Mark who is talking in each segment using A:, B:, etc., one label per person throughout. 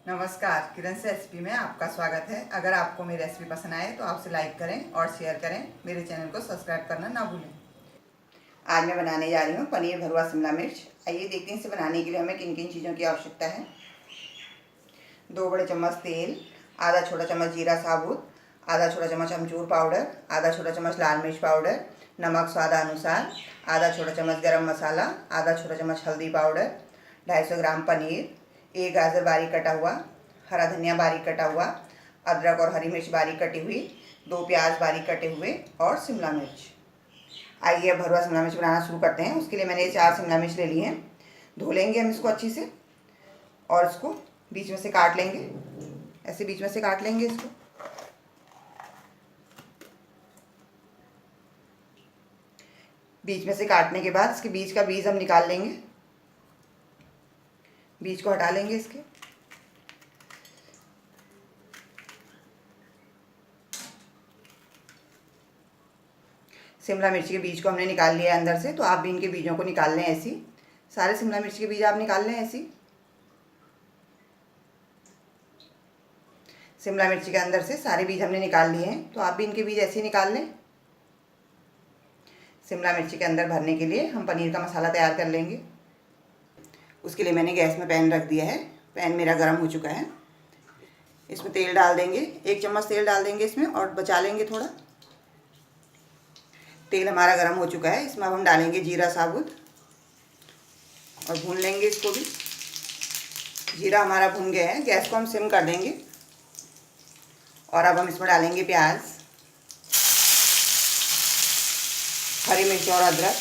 A: नमस्कार, किरण से रेसिपी में आपका स्वागत है। अगर आपको मेरी रेसिपी पसंद आए तो आप उसे लाइक करें और शेयर करें। मेरे चैनल को सब्सक्राइब करना ना भूलें। आज मैं बनाने जा रही हूँ पनीर भरवा शिमला मिर्च। आइए देखते हैं इसे बनाने के लिए हमें किन किन चीज़ों की आवश्यकता है। 2 बड़े चम्मच तेल, आधा छोटा चम्मच जीरा साबुत, आधा छोटा चम्मच अमचूर पाउडर, आधा छोटा चम्मच लाल मिर्च पाउडर, नमक स्वादानुसार, आधा छोटा चम्मच गरम मसाला, आधा छोटा चम्मच हल्दी पाउडर, 250 ग्राम पनीर, 1 गाजर बारीक कटा हुआ, हरा धनिया बारीक कटा हुआ, अदरक और हरी मिर्च बारीक कटी हुई, 2 प्याज बारीक कटे हुए और शिमला मिर्च। आइए अब भरवा शिमला मिर्च बनाना शुरू करते हैं। उसके लिए मैंने 4 शिमला मिर्च ले ली हैं। धो लेंगे हम इसको अच्छी से और इसको बीच में से काट लेंगे। ऐसे बीच में से काट लेंगे इसको। बीच में से काटने के बाद इसके बीच का बीज हम निकाल लेंगे। बीज को हटा लेंगे इसके। शिमला मिर्च के बीज को हमने निकाल लिया है अंदर से, तो आप भी इनके बीजों को निकाल लें ऐसी। सारे शिमला मिर्च के बीज आप निकाल लें ऐसी। शिमला मिर्च के अंदर से सारे बीज हमने निकाल लिए हैं, तो आप भी इनके बीज ऐसे ही निकाल लें। शिमला मिर्च के अंदर भरने के लिए हम पनीर का मसाला तैयार कर लेंगे। उसके लिए मैंने गैस में पैन रख दिया है। पैन मेरा गर्म हो चुका है। इसमें तेल डाल देंगे। 1 चम्मच तेल डाल देंगे इसमें और बचा लेंगे थोड़ा। तेल हमारा गर्म हो चुका है। इसमें अब हम डालेंगे जीरा साबुत और भून लेंगे इसको भी। जीरा हमारा भून गया है। गैस को हम सिम कर देंगे और अब हम इसमें डालेंगे प्याज, हरी मिर्च और अदरक,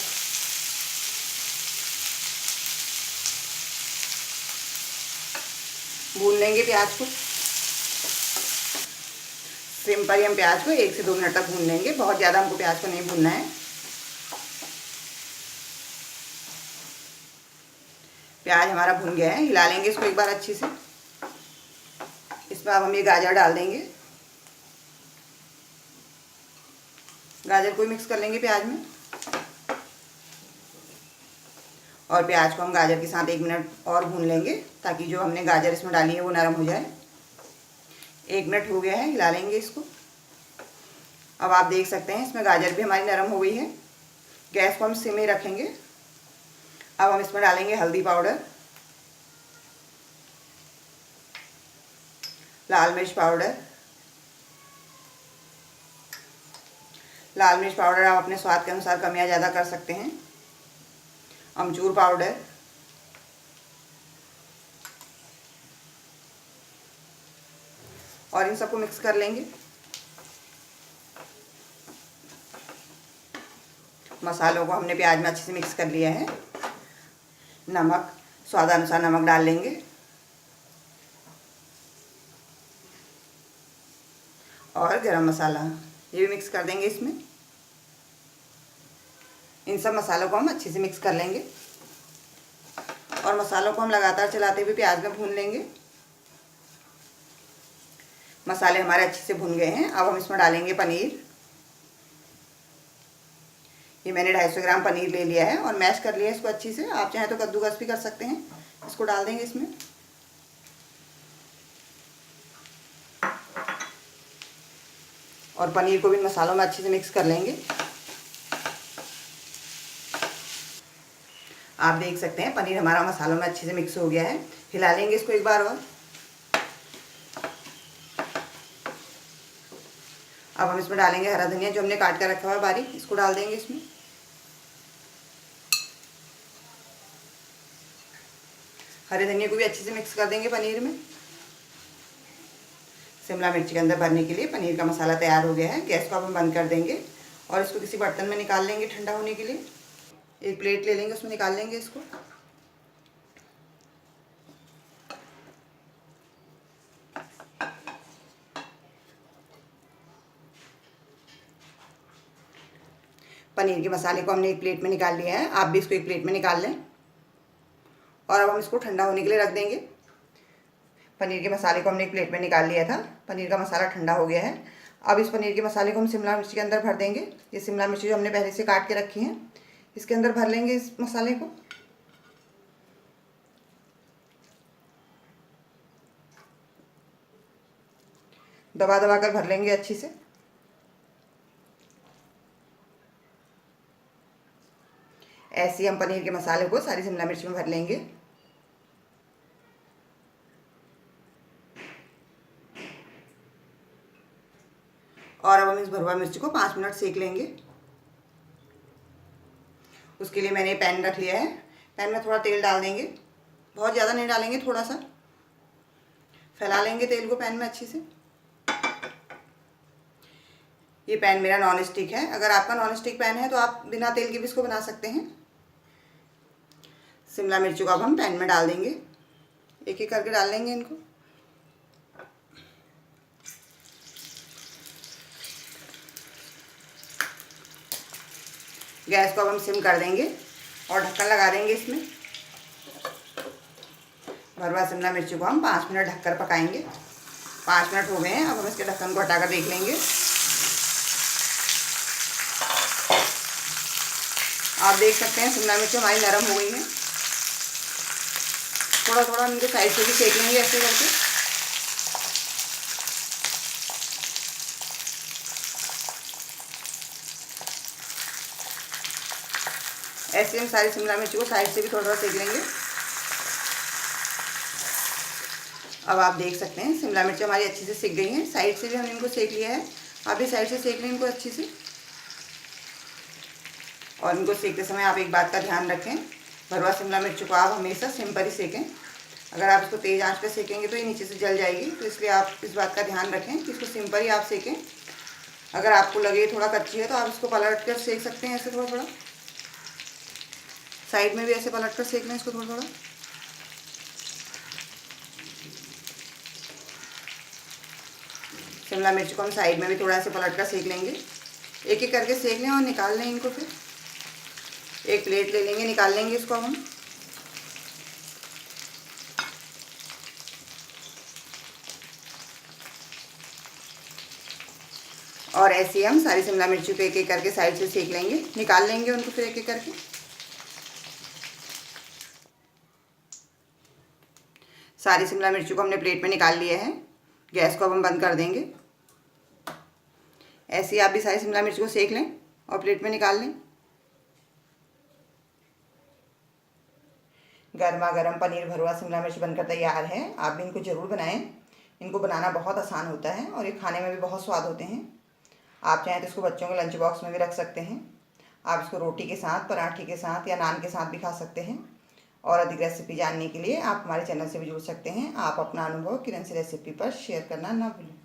A: भून लेंगे प्याज को। सिम पर ही हम प्याज को 1 से 2 मिनट तक भून लेंगे। बहुत ज़्यादा हमको प्याज को नहीं भूनना है। प्याज हमारा भून गया है। हिला लेंगे इसको एक बार अच्छी से। इसमें अब हम ये गाजर डाल देंगे। गाजर को मिक्स कर लेंगे प्याज में और प्याज को हम गाजर के साथ 1 मिनट और भून लेंगे ताकि जो हमने गाजर इसमें डाली है वो नरम हो जाए। 1 मिनट हो गया है। हिला लेंगे इसको। अब आप देख सकते हैं इसमें गाजर भी हमारी नरम हो गई है। गैस को हम सिम में रखेंगे। अब हम इसमें डालेंगे हल्दी पाउडर, लाल मिर्च पाउडर। लाल मिर्च पाउडर आप अपने स्वाद के अनुसार कम या ज़्यादा कर सकते हैं। अमचूर पाउडर, और इन सबको मिक्स कर लेंगे। मसालों को हमने प्याज में अच्छे से मिक्स कर लिया है। नमक स्वादानुसार नमक डाल लेंगे और गरम मसाला ये भी मिक्स कर देंगे इसमें। इन सब मसालों को हम अच्छे से मिक्स कर लेंगे और मसालों को हम लगातार चलाते हुए प्याज में भून लेंगे। मसाले हमारे अच्छे से भून गए हैं। अब हम इसमें डालेंगे पनीर। ये मैंने 250 ग्राम पनीर ले लिया है और मैश कर लिया है इसको अच्छी से। आप चाहें तो कद्दूकस भी कर सकते हैं। इसको डाल देंगे इसमें और पनीर को भी मसालों में अच्छे से मिक्स कर लेंगे। आप देख सकते हैं पनीर हमारा मसालों में अच्छे से मिक्स हो गया है। हिला लेंगे इसको एक बार और। अब हम इसमें डालेंगे हरा धनिया जो हमने काट कर रखा हुआ है बारीक। इसको डाल देंगे इसमें। हरे धनिया को भी अच्छे से मिक्स कर देंगे पनीर में। शिमला मिर्च के अंदर भरने के लिए पनीर का मसाला तैयार हो गया है। गैस को अब हम बंद कर देंगे और इसको किसी बर्तन में निकाल लेंगे ठंडा होने के लिए। एक प्लेट ले लेंगे, उसमें निकाल लेंगे इसको। पनीर के मसाले को हमने एक प्लेट में निकाल लिया है। आप भी इसको एक प्लेट में निकाल लें और अब हम इसको ठंडा होने के लिए रख देंगे। पनीर के मसाले को हमने एक प्लेट में निकाल लिया था। पनीर का मसाला ठंडा हो गया है। अब इस पनीर के मसाले को हम शिमला मिर्च के अंदर भर देंगे। ये शिमला मिर्च जो हमने पहले से काट के रखी हैं इसके अंदर भर लेंगे इस मसाले को। दबा दबा कर भर लेंगे अच्छी से। ऐसे ही हम पनीर के मसाले को सारी शिमला मिर्च में भर लेंगे। और अब हम इस भरवा मिर्च को 5 मिनट सेक लेंगे। उसके लिए मैंने पैन रख लिया है। पैन में थोड़ा तेल डाल देंगे, बहुत ज़्यादा नहीं डालेंगे, थोड़ा सा फैला लेंगे तेल को पैन में अच्छी से। ये पैन मेरा नॉन स्टिक है। अगर आपका नॉन स्टिक पैन है तो आप बिना तेल के भी इसको बना सकते हैं। शिमला मिर्च को अब हम पैन में डाल देंगे, एक एक करके डाल लेंगे इनको। गैस को अब हम सिम कर देंगे और ढक्कन लगा देंगे इसमें। भरवा शिमला मिर्च को हम 5 मिनट ढककर पकाएंगे। 5 मिनट हो गए हैं। अब हम इसके ढक्कन को हटाकर देख लेंगे। आप देख सकते हैं शिमला मिर्च हमारी नरम हो गई है। थोड़ा थोड़ा इनके साइड से भी सेक लेंगे ऐसे करके। ऐसे हम सारी शिमला मिर्च को साइड से भी थोड़ा थोड़ा सेक लेंगे। अब आप देख सकते हैं शिमला मिर्च हमारी अच्छी से सेक गई हैं। साइड से भी हमने इनको सेक लिया है। आप भी साइड से सेक लें इनको अच्छी से। और इनको सेकते समय आप एक बात का ध्यान रखें, भरवा शिमला मिर्च को आप हमेशा सिम पर ही सेकें। अगर आप इसको तेज़ आंच पर सेकेंगे तो ये नीचे से जल जाएगी, तो इसलिए आप इस बात का ध्यान रखें कि इसको सिम पर ही आप सेकें। अगर आपको लगे थोड़ा कच्ची है तो आप इसको पलट कर सेक सकते हैं, ऐसे थोड़ा थोड़ा साइड में भी ऐसे पलट कर सेक लें इसको थोड़ा थोड़ा। शिमला मिर्च को हम साइड में भी थोड़ा ऐसे पलट कर सेक लेंगे। एक एक करके सेक लें और निकाल लें इनको। फिर एक प्लेट ले लेंगे, निकाल लेंगे इसको हम। और ऐसे ही हम सारी शिमला मिर्ची को एक एक करके साइड से सेक लेंगे, निकाल लेंगे उनको फिर एक एक करके। सारी शिमला मिर्ची को हमने प्लेट में निकाल लिया है। गैस को अब हम बंद कर देंगे। ऐसे ही आप भी सारी शिमला मिर्च को सेक लें और प्लेट में निकाल लें। गर्मा गर्म पनीर भरवा शिमला मिर्च बनकर तैयार है। आप भी इनको ज़रूर बनाएं। इनको बनाना बहुत आसान होता है और ये खाने में भी बहुत स्वाद होते हैं। आप चाहें तो इसको बच्चों के लंच बॉक्स में भी रख सकते हैं। आप इसको रोटी के साथ, पराठे के साथ या नान के साथ भी खा सकते हैं। और अधिक रेसिपी जानने के लिए आप हमारे चैनल से भी जुड़ सकते हैं। आप अपना अनुभव किरण से रेसिपी पर शेयर करना ना भूलें।